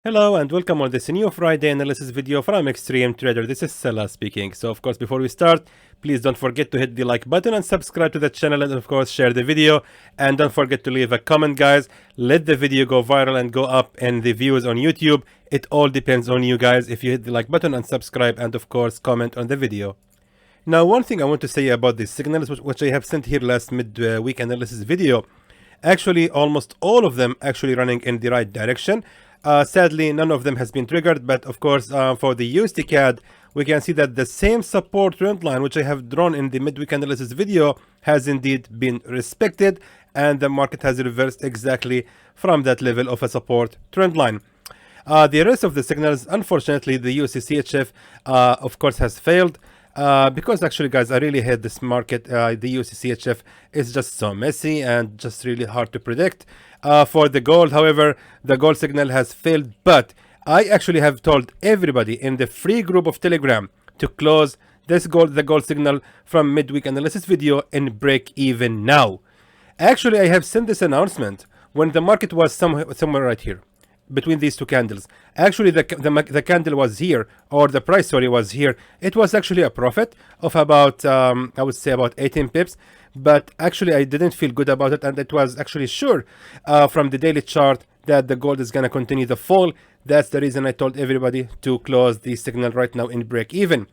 Hello and welcome on this new Friday analysis video from Xtreme Trader. This is Salah speaking. So of course, before we start, please don't forget to hit the like button and subscribe to the channel, and of course share the video, and don't forget to leave a comment, guys. Let the video go viral and go up in the views on YouTube. It all depends on you guys if you hit the like button and subscribe, and of course comment on the video. Now, one thing I want to say about these signals, which I have sent here last mid-week analysis video, actually almost all of them actually running in the right direction. Sadly, none of them has been triggered, but of course, for the USDCAD, we can see that the same support trend line, which I have drawn in the midweek analysis video, has indeed been respected, and the market has reversed exactly from that level of a support trend line. The rest of the signals, unfortunately, the USDCHF, of course, has failed. Because actually, guys, I really hate this market. The USDCHF is just so messy and just really hard to predict. For the gold, however, the gold signal has failed, but I actually have told everybody in the free group of Telegram to close the gold signal from midweek analysis video and break even now. Actually, I have sent this announcement when the market was somewhere right here between these two candles. Actually, the candle was here, or the price, sorry, was here. It was actually a profit of about I would say about 18 pips, but actually I didn't feel good about it, and it was actually sure from the daily chart that the gold is gonna continue the fall. That's the reason I told everybody to close the signal right now in break even.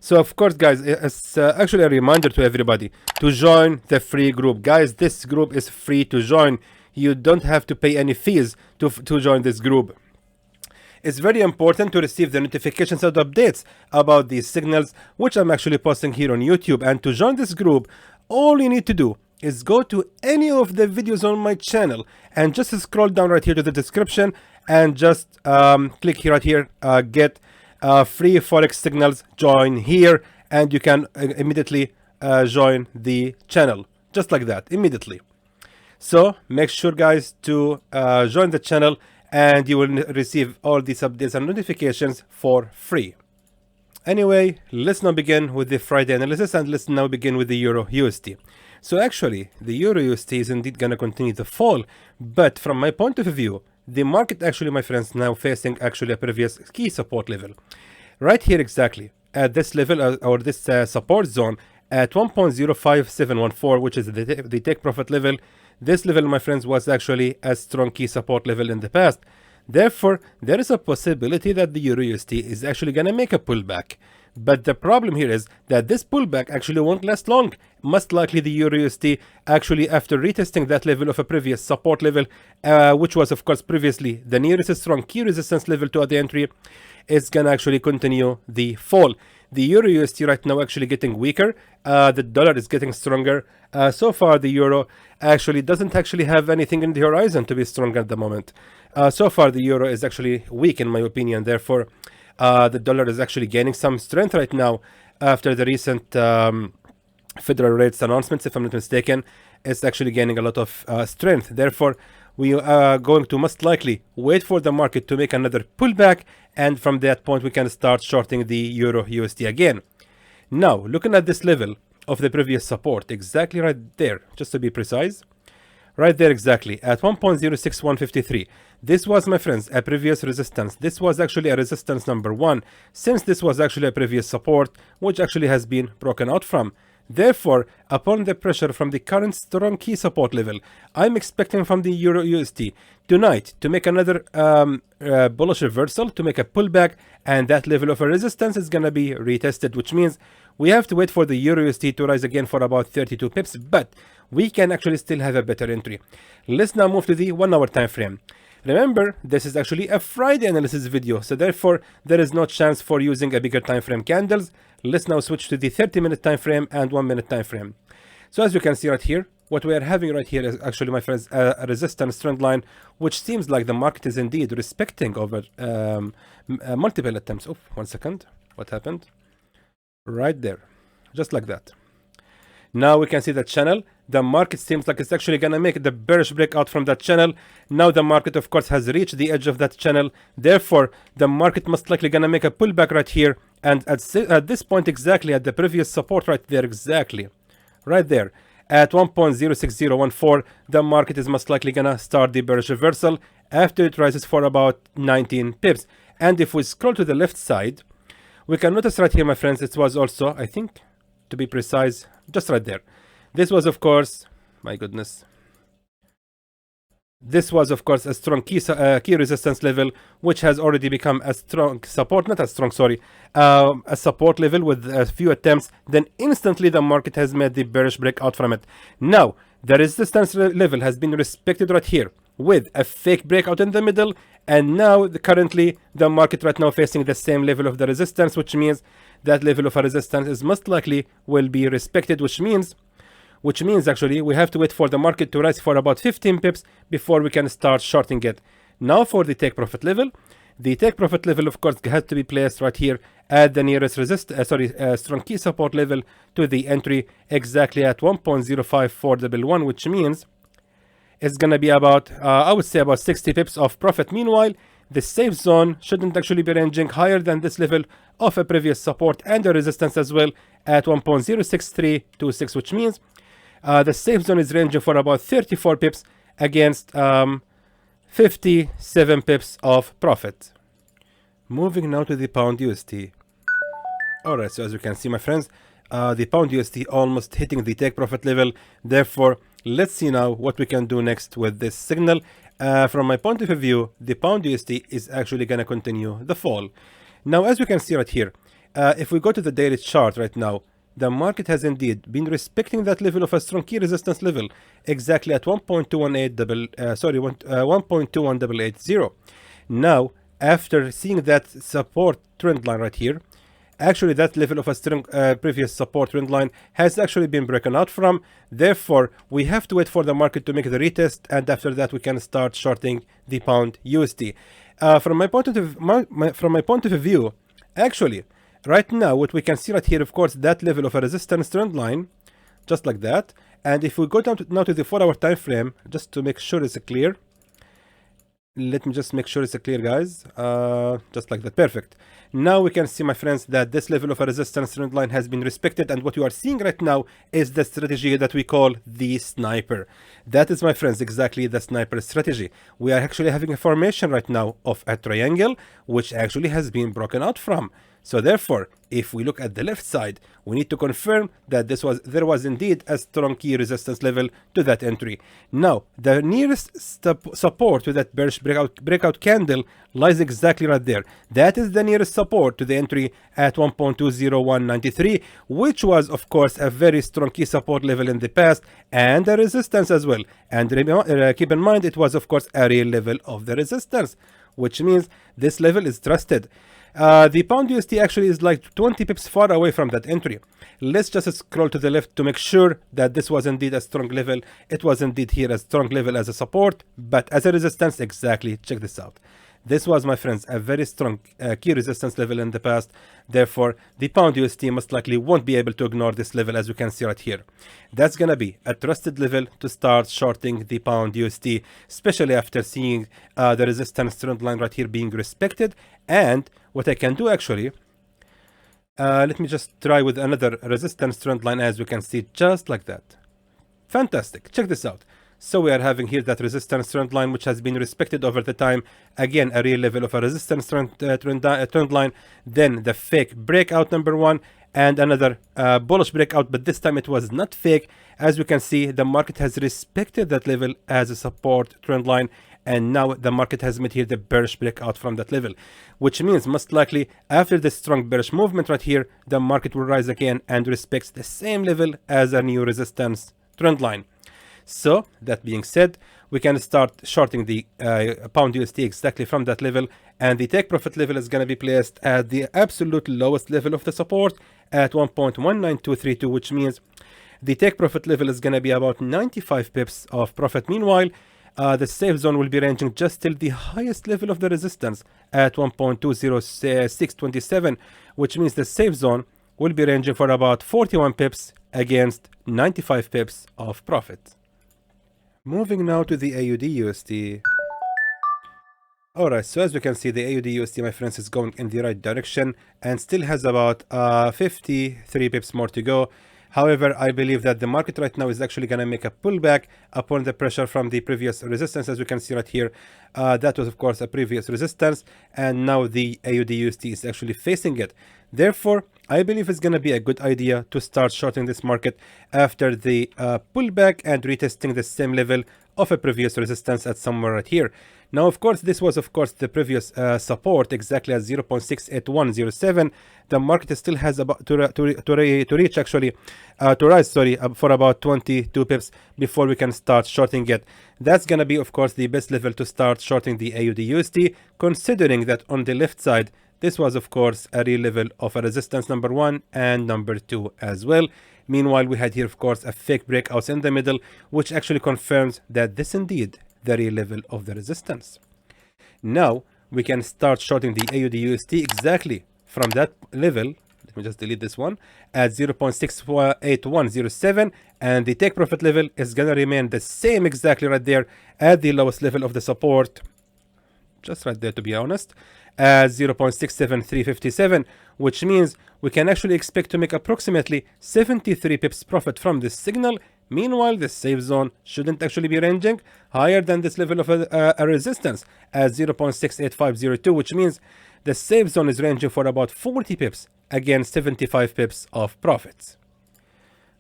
So of course, guys, it's actually a reminder to everybody to join the free group. Guys, this group is free to join. You don't have to pay any fees to join this group. It's very important to receive the notifications and updates about these signals, which I'm actually posting here on YouTube. And to join this group, all you need to do is go to any of the videos on my channel and just scroll down right here to the description and just click here right here, get free Forex signals, join here, and you can immediately join the channel, just like that, immediately. So make sure, guys, to join the channel, and you will receive all these updates and notifications for free. Anyway, let's now begin with the Friday analysis, and let's now begin with the EURUSD. So actually, the EURUSD is indeed going to continue the fall, but from my point of view, the market actually, my friends, now facing actually a previous key support level. Right here exactly, at this level, or this support zone, at 1.05714, which is the take profit level. This level, my friends, was actually a strong key support level in the past. Therefore, there is a possibility that the EURUSD is actually going to make a pullback. But the problem here is that this pullback actually won't last long. Most likely the EURUSD actually, after retesting that level of a previous support level, which was of course previously the nearest strong key resistance level to the entry, is going to actually continue the fall. The EURUSD right now actually getting weaker. The dollar is getting stronger. So far, the euro actually doesn't actually have anything in the horizon to be strong at the moment. So far, the euro is actually weak, in my opinion. Therefore, the dollar is actually gaining some strength right now after the recent federal rates announcements, if I'm not mistaken. It's actually gaining a lot of strength. Therefore, we are going to most likely wait for the market to make another pullback, and from that point we can start shorting the EURUSD again. Now, looking at this level of the previous support, exactly right there, just to be precise, right there exactly at 1.06153. This was, my friends, a previous resistance. This was actually a resistance number 1, since this was actually a previous support which actually has been broken out from. Therefore, upon the pressure from the current strong key support level, I'm expecting from the EURUSD tonight to make another bullish reversal, to make a pullback, and that level of a resistance is going to be retested, which means we have to wait for the EURUSD to rise again for about 32 pips, but we can actually still have a better entry. Let's now move to the 1 hour time frame. Remember, this is actually a Friday analysis video, so therefore there is no chance for using a bigger time frame candles. Let's now switch to the 30-minute time frame and 1-minute time frame. So as you can see right here, what we are having right here is actually, my friends, a resistance trend line, which seems like the market is indeed respecting over multiple attempts. Oh, 1 second. What happened? Right there, just like that. Now we can see the channel. The market seems like it's actually going to make the bearish breakout from that channel. Now the market, of course, has reached the edge of that channel. Therefore, the market most likely going to make a pullback right here. And at this point exactly, at the previous support right there exactly, right there, at 1.06014, the market is most likely gonna start the bearish reversal after it rises for about 19 pips. And if we scroll to the left side, we can notice right here, my friends, it was also, I think, to be precise, just right there. This was, of course, my goodness. This was, of course, a strong key resistance level, which has already become a strong support, not as strong, sorry, a support level with a few attempts. Then instantly the market has made the bearish breakout from it. Now, the resistance level has been respected right here with a fake breakout in the middle. And now, currently, the market right now facing the same level of the resistance, which means that level of a resistance is most likely will be respected, which means actually we have to wait for the market to rise for about 15 pips before we can start shorting it. Now for the take profit level. The take profit level, of course, has to be placed right here at the nearest strong key support level to the entry, exactly at 1.05411, which means it's gonna be about, I would say about 60 pips of profit. Meanwhile, the safe zone shouldn't actually be ranging higher than this level of a previous support and the resistance as well at 1.06326, which means the safe zone is ranging for about 34 pips against 57 pips of profit. Moving now to the pound USD. Alright, so as you can see, my friends, the pound USD almost hitting the take profit level. Therefore, let's see now what we can do next with this signal. From my point of view, the pound USD is actually going to continue the fall. Now, as you can see right here, if we go to the daily chart right now, the market has indeed been respecting that level of a strong key resistance level exactly at 1.21880. Now, after seeing that support trend line right here, actually that level of a strong previous support trend line has actually been broken out from. Therefore, we have to wait for the market to make the retest, and after that we can start shorting the pound USD. From my point of view, actually, right now, what we can see right here, of course, that level of a resistance trend line, just like that. And if we go down now to the 4-hour time frame, just to make sure it's clear. Let me just make sure it's clear, guys. Just like that. Perfect. Now we can see, my friends, that this level of a resistance trend line has been respected. And what you are seeing right now is the strategy that we call the sniper. That is, my friends, exactly the sniper strategy. We are actually having a formation right now of a triangle, which actually has been broken out from. So therefore, if we look at the left side, we need to confirm that there was indeed a strong key resistance level to that entry. Now, the nearest support to that bearish breakout candle lies exactly right there. That is the nearest support to the entry at 1.20193, which was, of course, a very strong key support level in the past, and a resistance as well. And keep in mind, it was, of course, a real level of the resistance, which means this level is trusted. The pound USD actually is like 20 pips far away from that entry. Let's just scroll to the left to make sure that this was indeed a strong level. It was indeed here a strong level as a support, but as a resistance, exactly. Check this out. This was, my friends, a very strong key resistance level in the past. Therefore, the pound USD most likely won't be able to ignore this level, as you can see right here. That's going to be a trusted level to start shorting the pound USD, especially after seeing the resistance trend line right here being respected. And what I can do actually, let me just try with another resistance trend line, as you can see, just like that. Fantastic. Check this out. So we are having here that resistance trend line, which has been respected over the time. Again, a real level of a resistance trend line. Then the fake breakout number one, and another bullish breakout, but this time it was not fake. As you can see, the market has respected that level as a support trend line, and now the market has made here the bearish breakout from that level, which means most likely after this strong bearish movement right here, the market will rise again and respects the same level as a new resistance trend line. So that being said, we can start shorting the pound USD exactly from that level, and the take profit level is going to be placed at the absolute lowest level of the support at 1.19232, which means the take profit level is going to be about 95 pips of profit. Meanwhile, the safe zone will be ranging just till the highest level of the resistance at 1.20627, which means the safe zone will be ranging for about 41 pips against 95 pips of profit. Moving now to the AUDUSD. Alright, so as we can see, the AUDUSD, my friends, is going in the right direction and still has about 53 pips more to go. However, I believe that the market right now is actually going to make a pullback upon the pressure from the previous resistance. As we can see right here, that was of course a previous resistance, and now the AUDUSD is actually facing it. Therefore, I believe it's going to be a good idea to start shorting this market after the pullback and retesting the same level of a previous resistance at somewhere right here. Now, of course, this was, of course, the previous support exactly at 0.68107. The market still has about to reach actually, to rise, sorry, for about 22 pips before we can start shorting it. That's going to be, of course, the best level to start shorting the AUDUSD, considering that on the left side, this was, of course, a real level of a resistance number 1 and number 2 as well. Meanwhile, we had here, of course, a fake breakout in the middle, which actually confirms that this indeed the real level of the resistance. Now, we can start shorting the AUDUSD exactly from that level. Let me just delete this one at 0.68107, and the take profit level is going to remain the same exactly right there at the lowest level of the support, just right there to be honest, at 0.67357, which means we can actually expect to make approximately 73 pips profit from this signal. Meanwhile, the safe zone shouldn't actually be ranging higher than this level of a resistance at 0.68502, which means the safe zone is ranging for about 40 pips against 75 pips of profits.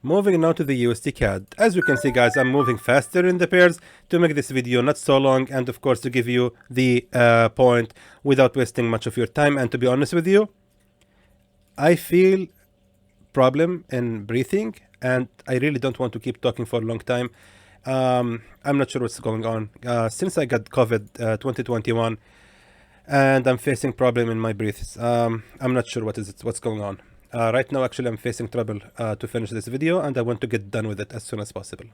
Moving now to the USDCAD. As you can see, guys, I'm moving faster in the pairs to make this video not so long, and of course to give you the point without wasting much of your time. And to be honest with you, I feel problem in breathing, and I really don't want to keep talking for a long time. I'm not sure what's going on. Since I got COVID 2021, and I'm facing problem in my breaths. I'm not sure what's going on. Right now, actually, I'm facing trouble to finish this video, and I want to get done with it as soon as possible.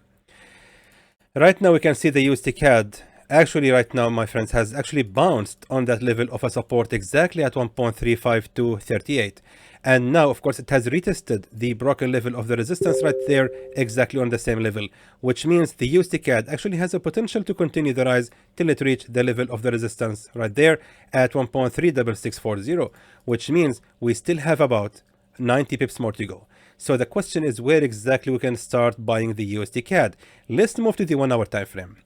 Right now, we can see the USDCAD. Actually, right now, my friends, has actually bounced on that level of a support exactly at 1.35238. And now, of course, it has retested the broken level of the resistance right there exactly on the same level, which means the USDCAD actually has a potential to continue the rise till it reach the level of the resistance right there at 1.36640, which means we still have about 90 pips more to go. So the question is where exactly we can start buying the USDCAD. Let's move to the 1 hour time frame.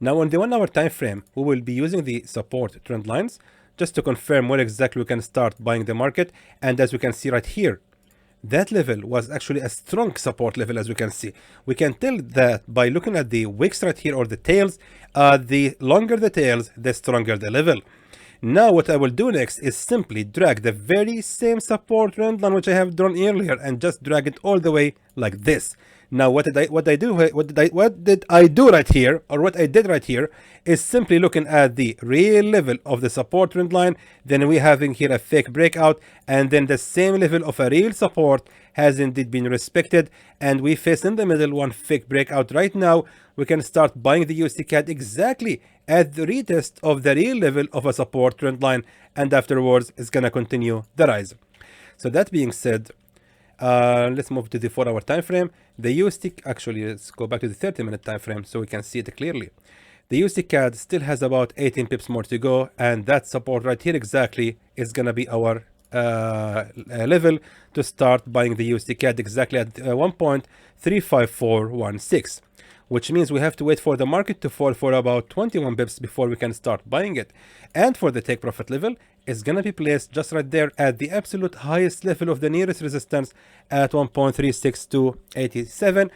Now on the 1 hour time frame, we will be using the support trend lines just to confirm where exactly we can start buying the market. And as we can see right here, that level was actually a strong support level. As we can see, we can tell that by looking at the wicks right here, or the tails. The longer the tails, the stronger the level. Now what I will do next is simply drag the very same support trend line which I have drawn earlier and just drag it all the way like this. Now what did I do right here, or what I did right here, is simply looking at the real level of the support trend line. Then we having here a fake breakout, and then the same level of a real support has indeed been respected, and we face in the middle one fake breakout. Right now we can start buying the USDCAD exactly at the retest of the real level of a support trend line, and afterwards it's gonna continue the rise. So that being said, let's move to the 4 hour time frame. The USD, actually let's go back to the 30-minute time frame so we can see it clearly. The USDCAD still has about 18 pips more to go, and that support right here exactly is gonna be our level to start buying the USDCAD exactly at 1.35416, which means we have to wait for the market to fall for about 21 pips before we can start buying it. And for the take profit level, it's gonna be placed just right there at the absolute highest level of the nearest resistance at 1.36287,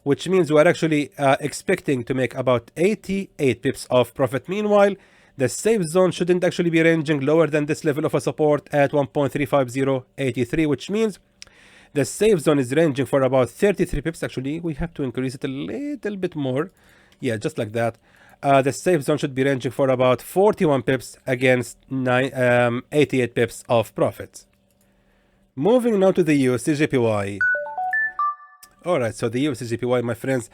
which means we're actually expecting to make about 88 pips of profit. Meanwhile, the safe zone shouldn't actually be ranging lower than this level of a support at 1.35083, which means the safe zone is ranging for about 33 pips. Actually, we have to increase it a little bit more. Yeah, just like that. The safe zone should be ranging for about 41 pips against 88 pips of profit. Moving now to the USDJPY. Alright, so the USDJPY, my friends,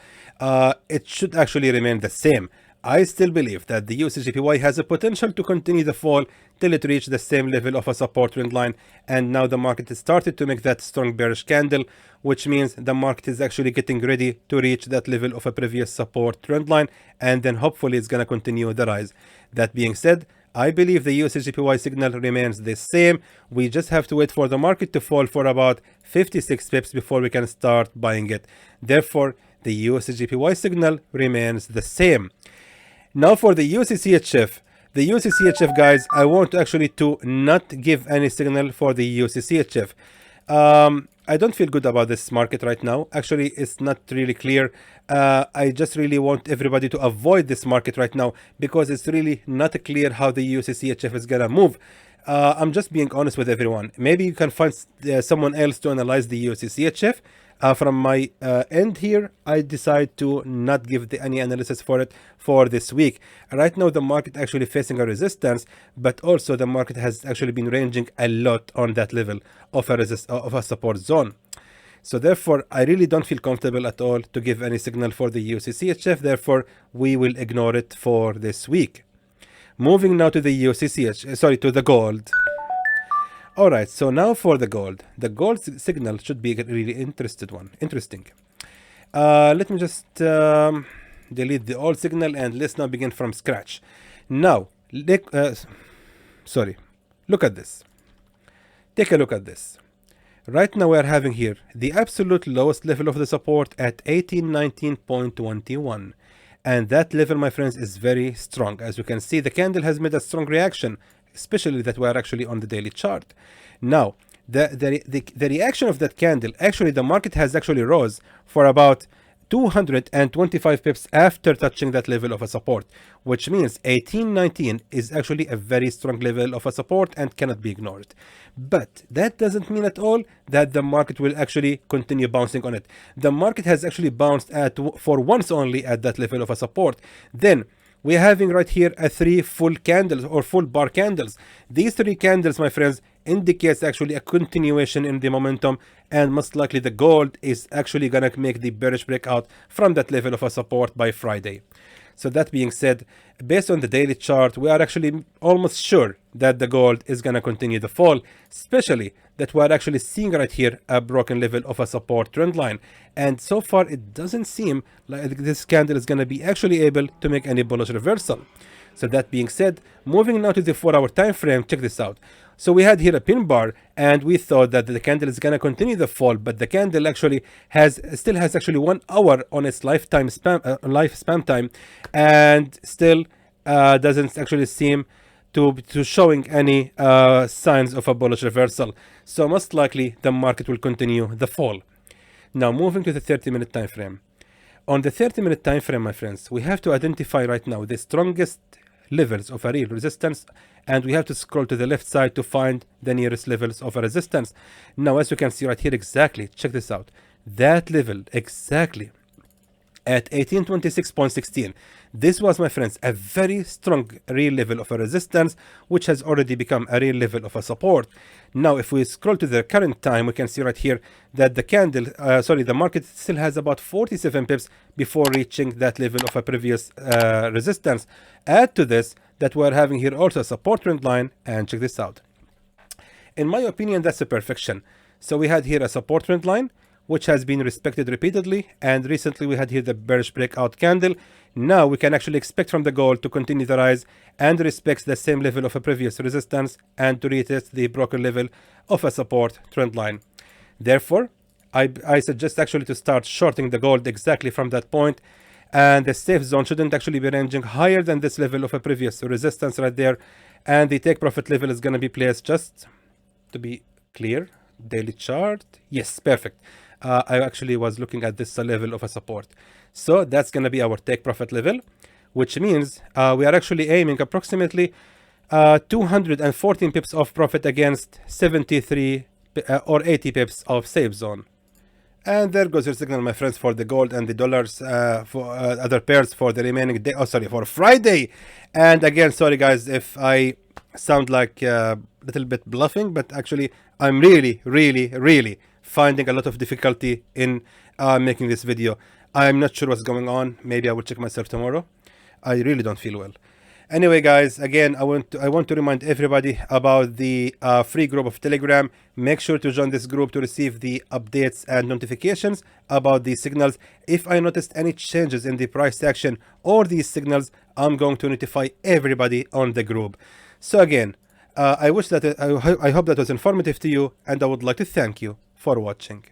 it should actually remain the same. I still believe that the USDJPY has a potential to continue the fall till it reaches the same level of a support trend line, and now the market has started to make that strong bearish candle, which means the market is actually getting ready to reach that level of a previous support trend line, and then hopefully it's going to continue the rise. That being said, I believe the USDJPY signal remains the same. We just have to wait for the market to fall for about 56 pips before we can start buying it. Therefore, the USDJPY signal remains the same. Now for the USDCHF. The USDCHF, guys, I want actually to not give any signal for the USDCHF. I don't feel good about this market right now. Actually, it's not really clear. I just really want everybody to avoid this market right now because it's really not clear how the USDCHF is gonna move. I'm just being honest with everyone. Maybe you can find someone else to analyze the USDCHF. From my end here, I decide to not give any analysis for it for this week. Right now, the market actually facing a resistance, but also the market has actually been ranging a lot on that level of a support zone. So therefore, I really don't feel comfortable at all to give any signal for the USDCHF. Therefore, we will ignore it for this week. Moving now to the to the gold. All right, so now for the gold. The gold signal should be a really interesting. Let me just delete the old signal and let's now begin from scratch. Now, look at this. Take a look at this. Right now we are having here the absolute lowest level of the support at 1819.21. And that level, my friends, is very strong. As you can see, the candle has made a strong reaction, especially that we are actually on the daily chart. Now, the reaction of that candle, actually the market has actually rose for about 225 pips after touching that level of a support, which means 1819 is actually a very strong level of a support and cannot be ignored. But that doesn't mean at all that the market will actually continue bouncing on it. The market has actually bounced for once only at that level of a support. Then we're having right here a 3 full candles or full bar candles. These 3 candles, my friends, indicates actually a continuation in the momentum, and most likely the gold is actually gonna make the bearish breakout from that level of a support by Friday. So that being said, based on the daily chart, we are actually almost sure that the gold is gonna continue the fall, especially that we are actually seeing right here a broken level of a support trend line. And so far, it doesn't seem like this candle is gonna be actually able to make any bullish reversal. So that being said, moving now to the 4-hour time frame, check this out. So we had here a pin bar, and we thought that the candle is gonna continue the fall, but the candle actually still has actually 1 hour on its lifespan time, and still doesn't actually seem to showing any signs of a bullish reversal. So most likely the market will continue the fall. Now moving to the 30-minute time frame. On the 30-minute time frame, my friends, we have to identify right now the strongest levels of a real resistance, and we have to scroll to the left side to find the nearest levels of a resistance. Now, as you can see right here, exactly, check this out, that level exactly at 1826.16. This was, my friends, a very strong real level of a resistance, which has already become a real level of a support. Now, if we scroll to the current time, we can see right here that the market still has about 47 pips before reaching that level of a previous resistance. Add to this that we're having here also a support trend line, and check this out. In my opinion, that's a perfection. So we had here a support trend line, which has been respected repeatedly, and recently we had here the bearish breakout candle. Now we can actually expect from the gold to continue the rise and respect the same level of a previous resistance and to retest the broken level of a support trend line. Therefore, I suggest actually to start shorting the gold exactly from that point, and the safe zone shouldn't actually be ranging higher than this level of a previous resistance right there, and the take profit level is going to be placed, just to be clear, daily chart, yes, perfect. I actually was looking at this level of a support. So that's going to be our take profit level, which means we are actually aiming approximately 214 pips of profit against 73 or 80 pips of safe zone. And there goes your signal, my friends, for the gold and the dollars for other pairs for the remaining day. Oh, sorry, for Friday. And again, sorry guys if I sound like a little bit bluffing, but actually I'm really finding a lot of difficulty in making this video. I'm not sure what's going on. Maybe I will check myself tomorrow. I really don't feel well. Anyway, guys, again, I want to remind everybody about the free group of Telegram. Make sure to join this group to receive the updates and notifications about these signals. If I noticed any changes in the price action or these signals, I'm going to notify everybody on the group. So again, I hope that was informative to you, and I would like to thank you for watching.